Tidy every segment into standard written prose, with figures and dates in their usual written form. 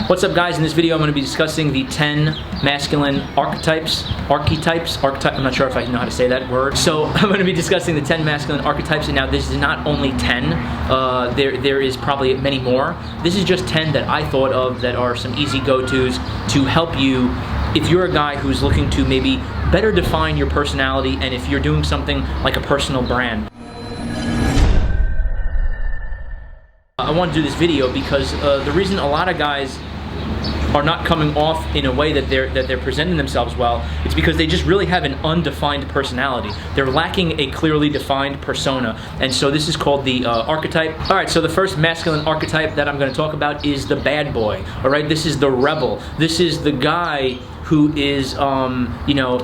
What's up, guys? In this video I'm going to be discussing the 10 masculine archetypes. I'm not sure if I know how to say that word. So I'm going to be discussing the 10 masculine archetypes, and now this is not only 10. There is probably many more. This is just 10 that I thought of that are some easy go-tos to help you if you're a guy who's looking to maybe better define your personality, and if you're doing something like a personal brand. I want to do this video because the reason a lot of guys are not coming off in a way that they're presenting themselves well, it's because they just really have an undefined personality. They're lacking a clearly defined persona, and so this is called the archetype. All right, so the first masculine archetype that I'm going to talk about is the bad boy. All right, this is the rebel. This is the guy who is,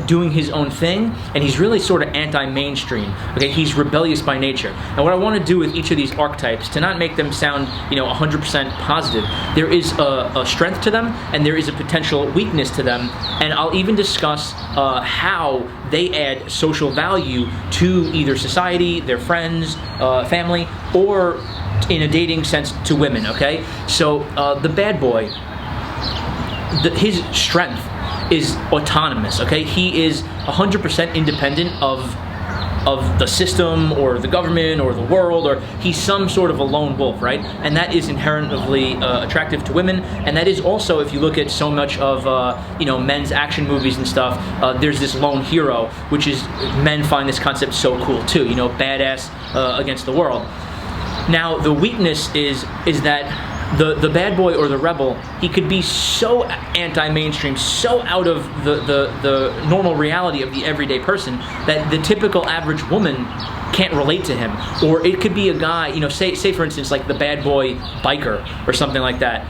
doing his own thing, and he's really sort of anti-mainstream. Okay, he's rebellious by nature. And what I want to do with each of these archetypes, to not make them sound, 100% positive, there is a strength to them, and there is a potential weakness to them, and I'll even discuss how they add social value to either society, their friends, family, or in a dating sense to women. Okay, so the bad boy, his strength is autonomous. Okay, he is 100% independent of the system or the government or the world, or he's some sort of a lone wolf, right? And that is inherently attractive to women, and that is also, if you look at so much of men's action movies and stuff, there's this lone hero, which is, men find this concept so cool too, badass against the world. Now the weakness is that the bad boy or the rebel, he could be so anti-mainstream, so out of the normal reality of the everyday person that the typical average woman can't relate to him. Or it could be a guy, say for instance, like the bad boy biker or something like that.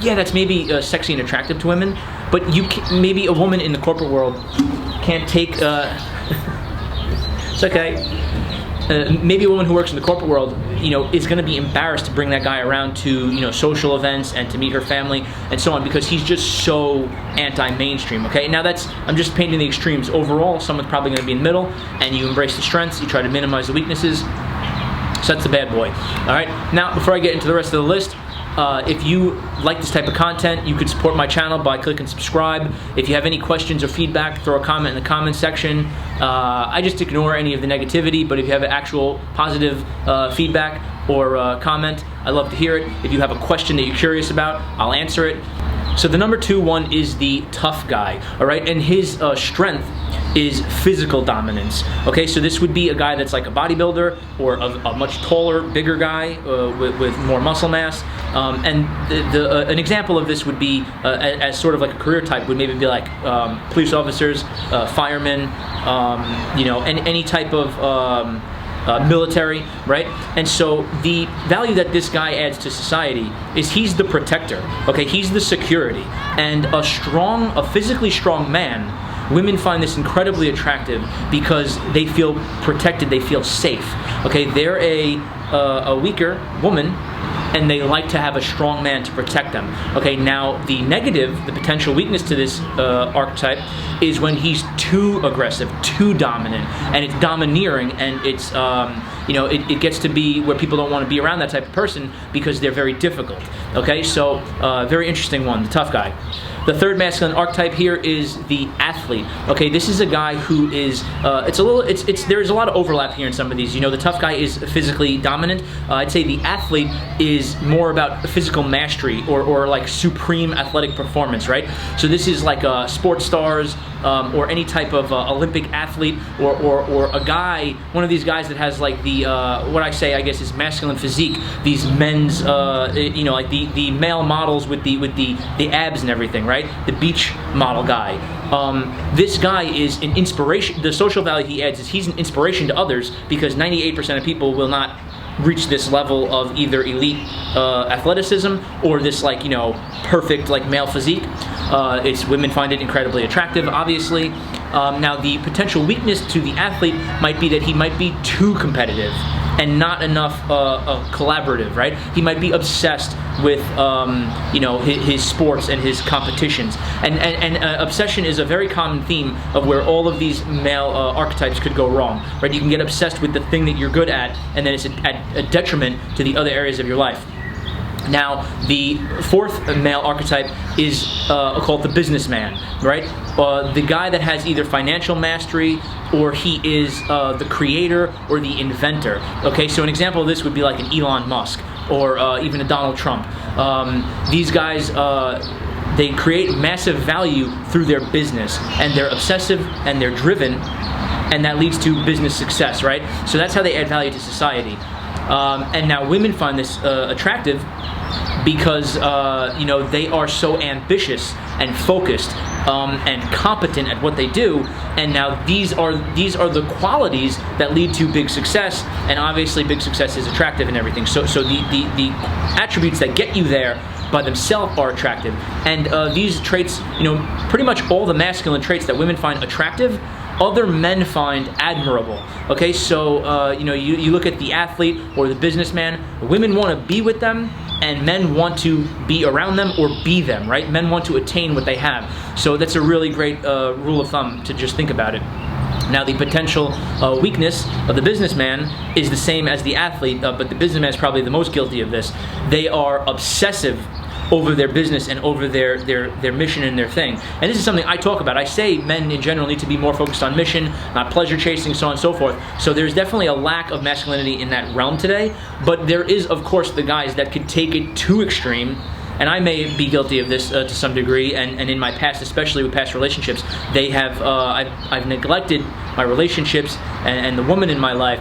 Yeah, that's maybe sexy and attractive to women, but maybe a woman in the corporate world can't take. It's okay. Maybe a woman who works in the corporate world, is going to be embarrassed to bring that guy around to, social events and to meet her family and so on, because he's just so anti-mainstream. Okay, now I'm just painting the extremes. Overall, someone's probably going to be in the middle, and you embrace the strengths, you try to minimize the weaknesses. So that's the bad boy. All right. Now, before I get into the rest of the list, if you like this type of content, you could support my channel by clicking subscribe. If you have any questions or feedback, throw a comment in the comment section. I just ignore any of the negativity, but if you have actual positive feedback or comment, I'd love to hear it. If you have a question that you're curious about, I'll answer it. So the number 2 one is the tough guy, all right? And his strength is physical dominance. Okay, so this would be a guy that's like a bodybuilder or a much taller, bigger guy with more muscle mass. And an example of this would be, as sort of like a career type, would maybe be like police officers, firemen, and any type of military, right? And so the value that this guy adds to society is he's the protector. Okay, he's the security, and a physically strong man. Women find this incredibly attractive because they feel protected, they feel safe. Okay, they're a weaker woman, and they like to have a strong man to protect them. Okay, now the negative, the potential weakness to this archetype is when he's too aggressive, too dominant, and it's domineering, and it's it gets to be where people don't want to be around that type of person because they're very difficult. Okay, so very interesting one, the tough guy. The third masculine archetype here is the athlete. Okay, this is a guy who is there's a lot of overlap here in some of these. The tough guy is physically dominant. I'd say the athlete is more about physical mastery or like supreme athletic performance, right? So this is like sports stars or any type of Olympic athlete or a guy, one of these guys that has like the what I say, I guess, is masculine physique. These men's like the male models with the abs and everything, right? The beach model guy. This guy is an inspiration. The social value he adds is he's an inspiration to others, because 98% of people will not reach this level of either elite athleticism or this perfect male physique. Women find it incredibly attractive, obviously. Now the potential weakness to the athlete might be that he might be too competitive and not enough collaborative, right? He might be obsessed with his sports and his competitions, and obsession is a very common theme of where all of these male archetypes could go wrong, right? You can get obsessed with the thing that you're good at, and then it's at a detriment to the other areas of your life. Now, the fourth male archetype is called the businessman, right? The guy that has either financial mastery, or he is the creator or the inventor. Okay, so an example of this would be like an Elon Musk, or even a Donald Trump. These guys, they create massive value through their business, and they're obsessive and they're driven, and that leads to business success, right? So that's how they add value to society. And now women find this attractive because they are so ambitious and focused and competent at what they do, and now these are the qualities that lead to big success, and obviously big success is attractive and everything. So the attributes that get you there by themselves are attractive, and these traits, pretty much all the masculine traits that women find attractive, other men find admirable. Okay, so you look at the athlete or the businessman, women want to be with them, and men want to be around them or be them, right? Men want to attain what they have. So that's a really great rule of thumb to just think about it. Now, the potential weakness of the businessman is the same as the athlete, but the businessman is probably the most guilty of this. They are obsessive over their business and over their mission and their thing. And this is something I talk about. I say men in general need to be more focused on mission, not pleasure chasing, so on and so forth. So there's definitely a lack of masculinity in that realm today, but there is, of course, the guys that could take it too extreme. And I may be guilty of this to some degree, and in my past, especially with past relationships, I've neglected my relationships and the woman in my life,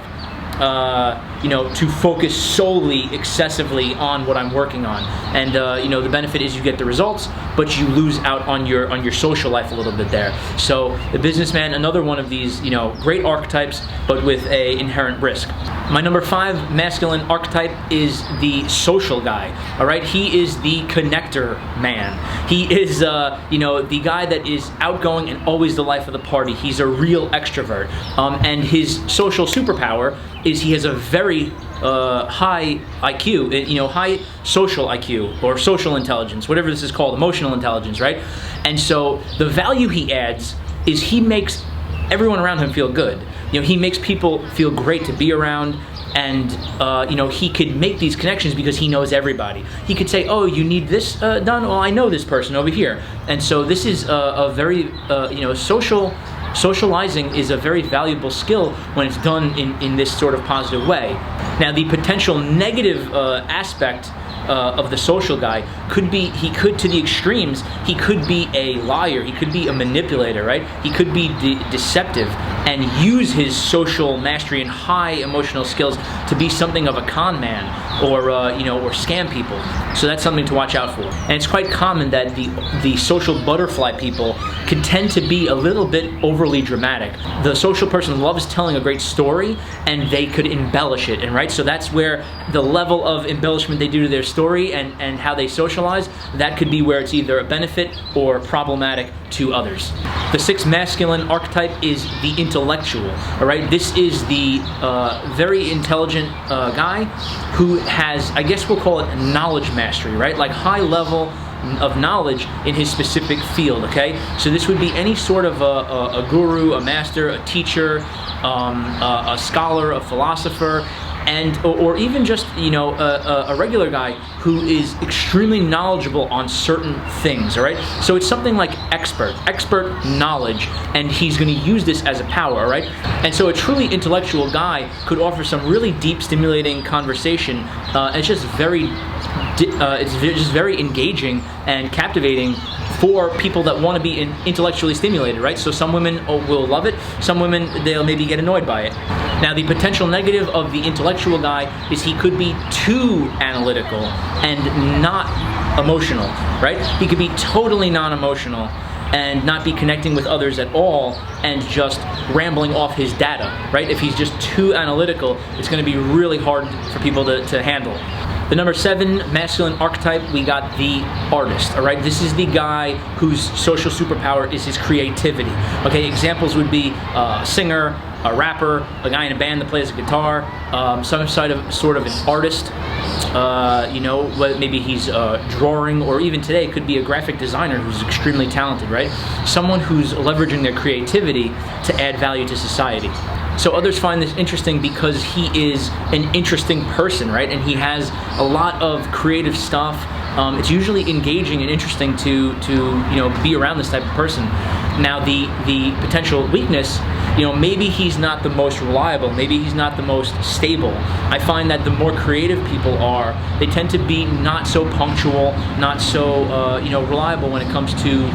to focus solely, excessively on what I'm working on. And the benefit is you get the results, but you lose out on your social life a little bit there. So the businessman, another one of these, great archetypes, but with a inherent risk. My number 5 masculine archetype is the social guy. All right, he is the connector man. He is, the guy that is outgoing and always the life of the party. He's a real extrovert, and his social superpower is he has a very high IQ, high social IQ or social intelligence, whatever this is called, emotional intelligence, right? And so the value he adds is he makes everyone around him feel good. He makes people feel great to be around, and he could make these connections because he knows everybody. He could say, "Oh, you need this done? Well, I know this person over here." And so this is a very socializing is a very valuable skill when it's done in this sort of positive way. Now, the potential negative aspect of the social guy could be, to the extremes, he could be a liar, he could be a manipulator, right? He could be deceptive and use his social mastery and high emotional skills to be something of a con man, or scam people. So that's something to watch out for. And it's quite common that the social butterfly people can tend to be a little bit overly dramatic. The social person loves telling a great story, and they could embellish it, and right? So that's where the level of embellishment they do to their story and how they socialize, that could be where it's either a benefit or problematic to others. The 6th masculine archetype is the intellectual. All right, this is the very intelligent guy who has, I guess we'll call it knowledge mastery, right? Like high level of knowledge in his specific field. Okay, so this would be any sort of a guru, a master, a teacher, a scholar, a philosopher, and or even just a regular guy who is extremely knowledgeable on certain things. All right, so it's something like expert knowledge, and he's going to use this as a power. All right, and so a truly intellectual guy could offer some really deep, stimulating conversation. It's just very engaging and captivating for people that want to be intellectually stimulated, right? So some women will love it, some women, they'll maybe get annoyed by it. Now, the potential negative of the intellectual guy is he could be too analytical and not emotional, right? He could be totally non-emotional and not be connecting with others at all and just rambling off his data, right? If he's just too analytical, it's going to be really hard for people to handle. The number 7 masculine archetype, we got the artist, all right? This is the guy whose social superpower is his creativity. Okay, examples would be a singer, a rapper, a guy in a band that plays a guitar, some sort of an artist, maybe he's drawing, or even today it could be a graphic designer who's extremely talented, right? Someone who's leveraging their creativity to add value to society. So others find this interesting because he is an interesting person, right? And he has a lot of creative stuff. It's usually engaging and interesting to be around this type of person. Now the potential weakness, maybe he's not the most reliable, maybe he's not the most stable. I find that the more creative people are, they tend to be not so punctual, not so reliable when it comes to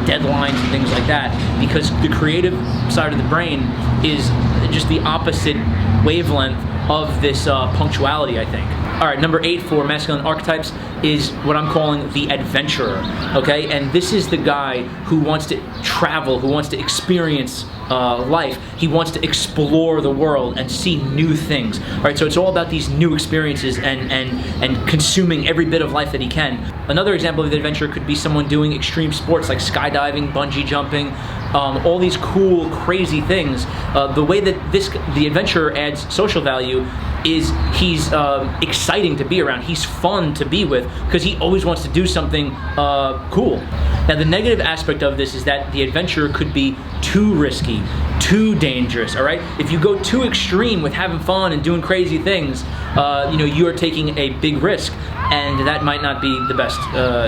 deadlines and things like that, because the creative side of the brain is just the opposite wavelength of this punctuality, I think. All right, number 8 for masculine archetypes is what I'm calling the adventurer, okay? And this is the guy who wants to travel, who wants to experience life. He wants to explore the world and see new things, all right? So it's all about these new experiences and consuming every bit of life that he can. Another example of the adventurer could be someone doing extreme sports like skydiving, bungee jumping, all these cool, crazy things. The way that the adventurer adds social value is he's exciting to be around. He's fun to be with because he always wants to do something cool. Now the negative aspect of this is that the adventurer could be too risky, too dangerous, all right? If you go too extreme with having fun and doing crazy things, you are taking a big risk, and that might not be the best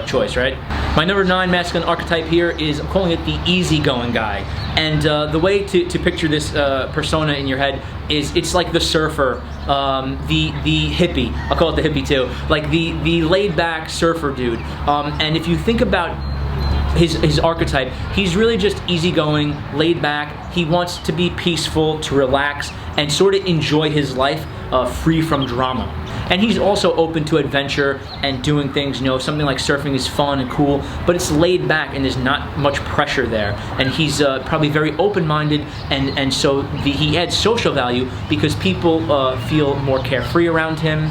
choice, right? My number 9 masculine archetype here is, I'm calling it the easygoing guy. And the way to picture this persona in your head is it's like the surfer, the hippie. I'll call it the hippie too. Like the laid back surfer dude. And if you think about his archetype, he's really just easygoing, laid back. He wants to be peaceful, to relax, and sort of enjoy his life free from drama. And he's also open to adventure and doing things, something like surfing is fun and cool, but it's laid back and there's not much pressure there. And he's probably very open-minded, and so he adds social value because people feel more carefree around him,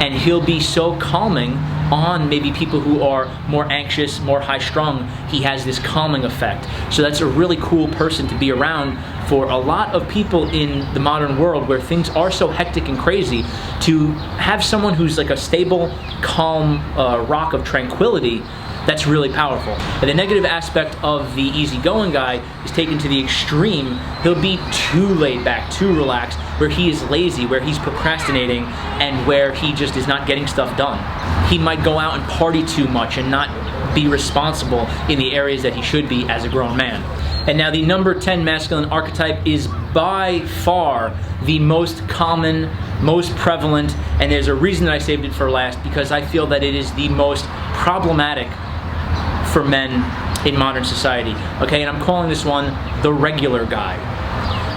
and he'll be so calming on maybe people who are more anxious, more high-strung. He has this calming effect. So that's a really cool person to be around for a lot of people in the modern world where things are so hectic and crazy. To have someone who's like a stable, calm rock of tranquility, that's really powerful. And the negative aspect of the easygoing guy is taken to the extreme. He'll be too laid back, too relaxed, where he is lazy, where he's procrastinating, and where he just is not getting stuff done. He might go out and party too much and not be responsible in the areas that he should be as a grown man. And now the number 10 masculine archetype is by far the most common, most prevalent, and there's a reason that I saved it for last, because I feel that it is the most problematic for men in modern society. Okay, and I'm calling this one the regular guy.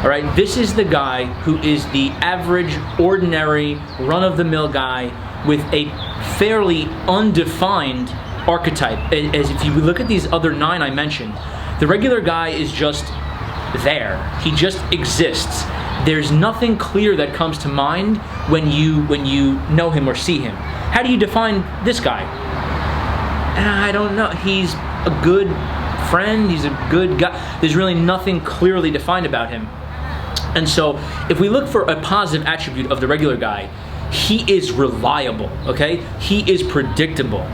All right, this is the guy who is the average, ordinary, run-of-the-mill guy with a fairly undefined archetype. As if you look at these other 9 I mentioned, the regular guy is just there. He just exists. There's nothing clear that comes to mind when you know him or see him. How do you define this guy? I don't know. He's a good friend. He's a good guy. There's really nothing clearly defined about him. And so if we look for a positive attribute of the regular guy, he is reliable, okay? He is predictable.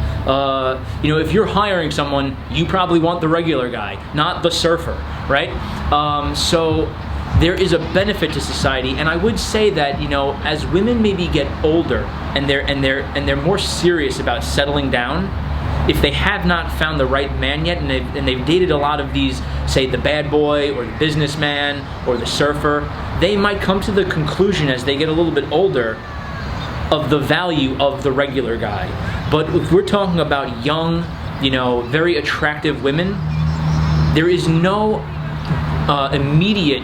If you're hiring someone, you probably want the regular guy, not the surfer, right? So there is a benefit to society, and I would say that, as women maybe get older and they're more serious about settling down, if they have not found the right man yet, and they've dated a lot of these, say the bad boy or the businessman or the surfer, they might come to the conclusion as they get a little bit older of the value of the regular guy. But if we're talking about young, very attractive women, there is no immediate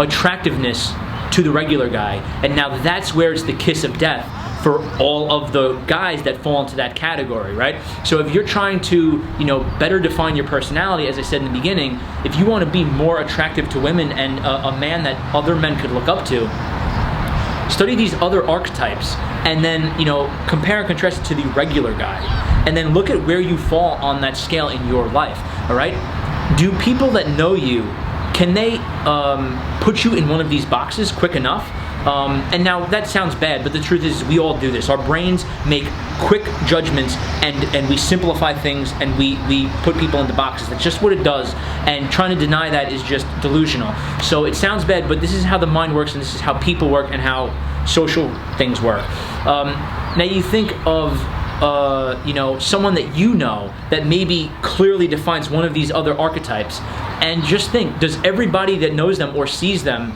attractiveness to the regular guy. And now that's where it's the kiss of death for all of the guys that fall into that category, right? So if you're trying to, better define your personality, as I said in the beginning, if you want to be more attractive to women and a man that other men could look up to, study these other archetypes and then, compare and contrast it to the regular guy. And then look at where you fall on that scale in your life, all right? Do people that know you, can they put you in one of these boxes quick enough? And now that sounds bad, but the truth is we all do this. Our brains make quick judgments, and we simplify things, and we put people into boxes. That's just what it does, and trying to deny that is just delusional. So it sounds bad, but this is how the mind works, and this is how people work, and how social things work. Now you think of someone that you know that maybe clearly defines one of these other archetypes, and just think, does everybody that knows them or sees them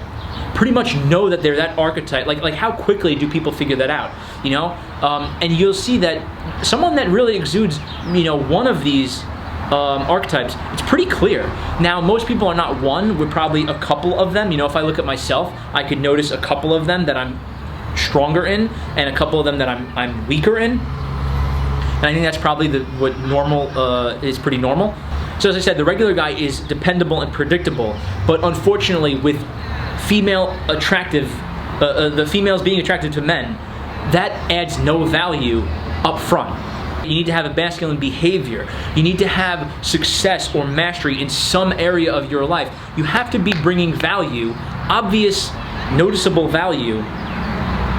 pretty much know that they're that archetype? Like how quickly do people figure that out? And you'll see that someone that really exudes, one of these archetypes, it's pretty clear. Now, most people are not one. We're probably a couple of them. If I look at myself, I could notice a couple of them that I'm stronger in, and a couple of them that I'm weaker in. And I think that's probably what normal is pretty normal. So as I said, the regular guy is dependable and predictable, but unfortunately, with the females being attracted to men, that adds no value up front. You need to have a masculine behavior. You need to have success or mastery in some area of your life. You have to be bringing value, obvious, noticeable value,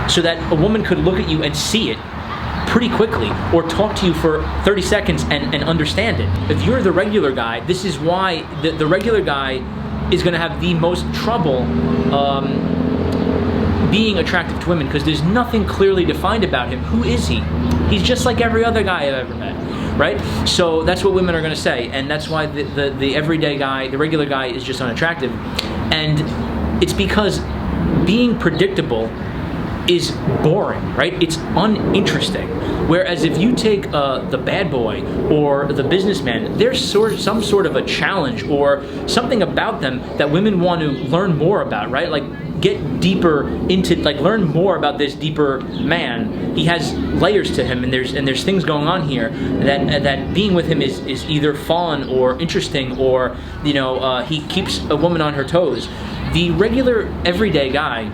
so that a woman could look at you and see it pretty quickly, or talk to you for 30 seconds and understand it. If you're the regular guy, this is why the regular guy is going to have the most trouble being attractive to women, because there's nothing clearly defined about him. Who is he? He's just like every other guy I've ever met, right? So that's what women are going to say, and that's why the everyday guy, the regular guy, is just unattractive. And it's because being predictable is boring, right? It's uninteresting. Whereas if you take the bad boy or the businessman, there's some sort of a challenge or something about them that women want to learn more about, right? Like get deeper into, learn more about this deeper man. He has layers to him, and there's things going on here that being with him is either fun or interesting, or he keeps a woman on her toes. The regular everyday guy,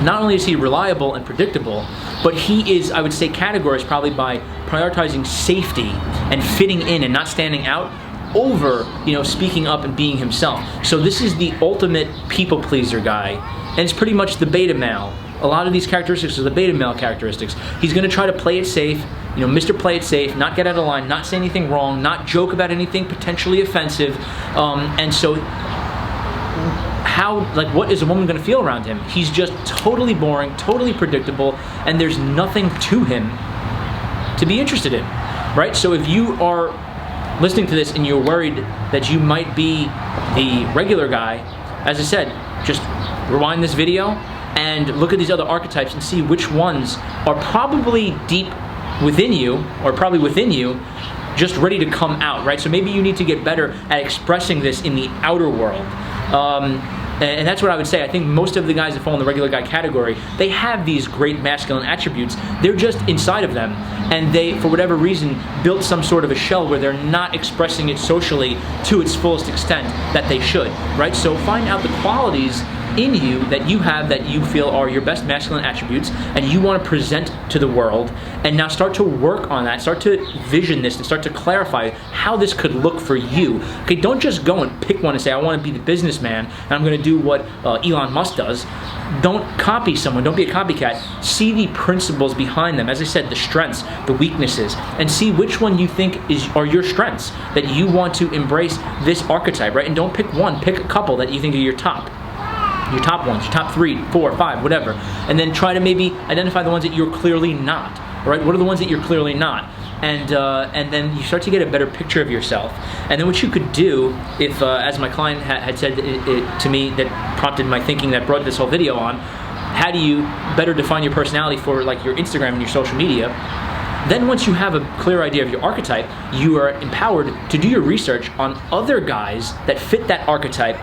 not only is he reliable and predictable, but he is, I would say, categorized probably by prioritizing safety and fitting in and not standing out over, speaking up and being himself. So this is the ultimate people pleaser guy, and it's pretty much the beta male. A lot of these characteristics are the beta male characteristics. He's going to try to play it safe, Mr. Play It Safe, not get out of line, not say anything wrong, not joke about anything potentially offensive, and so what is a woman going to feel around him? He's just totally boring, totally predictable, and there's nothing to him to be interested in, right? So if you are listening to this and you're worried that you might be the regular guy, as I said, just rewind this video and look at these other archetypes and see which ones are probably deep within you, just ready to come out, right? So maybe you need to get better at expressing this in the outer world. And that's what I would say. I think most of the guys that fall in the regular guy category, they have these great masculine attributes. They're just inside of them, and they, for whatever reason, built some sort of a shell where they're not expressing it socially to its fullest extent that they should, right? So find out the qualities in you that you have that you feel are your best masculine attributes and you want to present to the world, and now start to work on that, start to vision this and start to clarify how this could look for you. Okay, don't just go and pick one and say, I want to be the businessman and I'm going to do what Elon Musk does. Don't copy someone, don't be a copycat. See the principles behind them, as I said, the strengths, the weaknesses, and see which one you think are your strengths that you want to embrace this archetype, right? And don't pick one, pick a couple that you think are your top ones, your top 3, 4, 5, whatever, and then try to maybe identify the ones that you're clearly not. Right? What are the ones that you're clearly not? And then you start to get a better picture of yourself. And then what you could do, if as my client had said to me, that prompted my thinking, that brought this whole video on, how do you better define your personality for your Instagram and your social media? Then once you have a clear idea of your archetype, you are empowered to do your research on other guys that fit that archetype,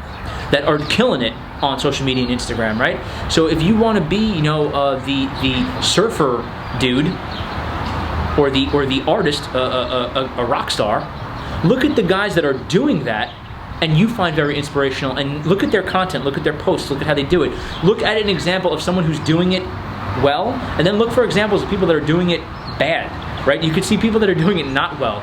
that are killing it on social media and Instagram, right? So if you want to be, the surfer dude, or the artist, a rock star, look at the guys that are doing that, and you find very inspirational, and look at their content, look at their posts, look at how they do it. Look at an example of someone who's doing it well, and then look for examples of people that are doing it bad. right? You could see people that are doing it not well,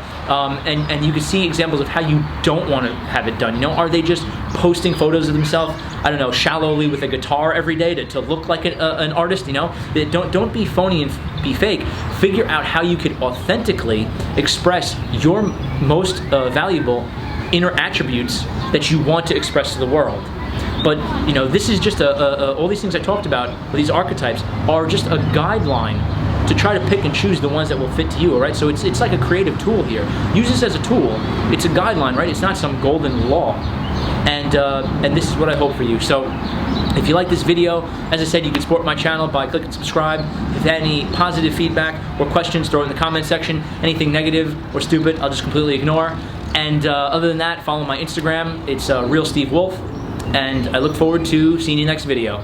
and you could see examples of how you don't want to have it done. You know, are they just posting photos of themselves, I don't know, shallowly with a guitar every day to look like an artist? You know, don't be phony and be fake. Figure out how you could authentically express your most valuable inner attributes that you want to express to the world. But you know, this is just all these things I talked about, these archetypes, are just a guideline to try to pick and choose the ones that will fit to you. All right, so it's like a creative tool here. Use this as a tool. It's a guideline, right? It's not some golden law. And this is what I hope for you. So if you like this video, as I said, you can support my channel by clicking subscribe. If you have any positive feedback or questions, throw it in the comment section. Anything negative or stupid, I'll just completely ignore. And other than that, follow my Instagram. It's Real Steve Wolf. And I look forward to seeing you next video.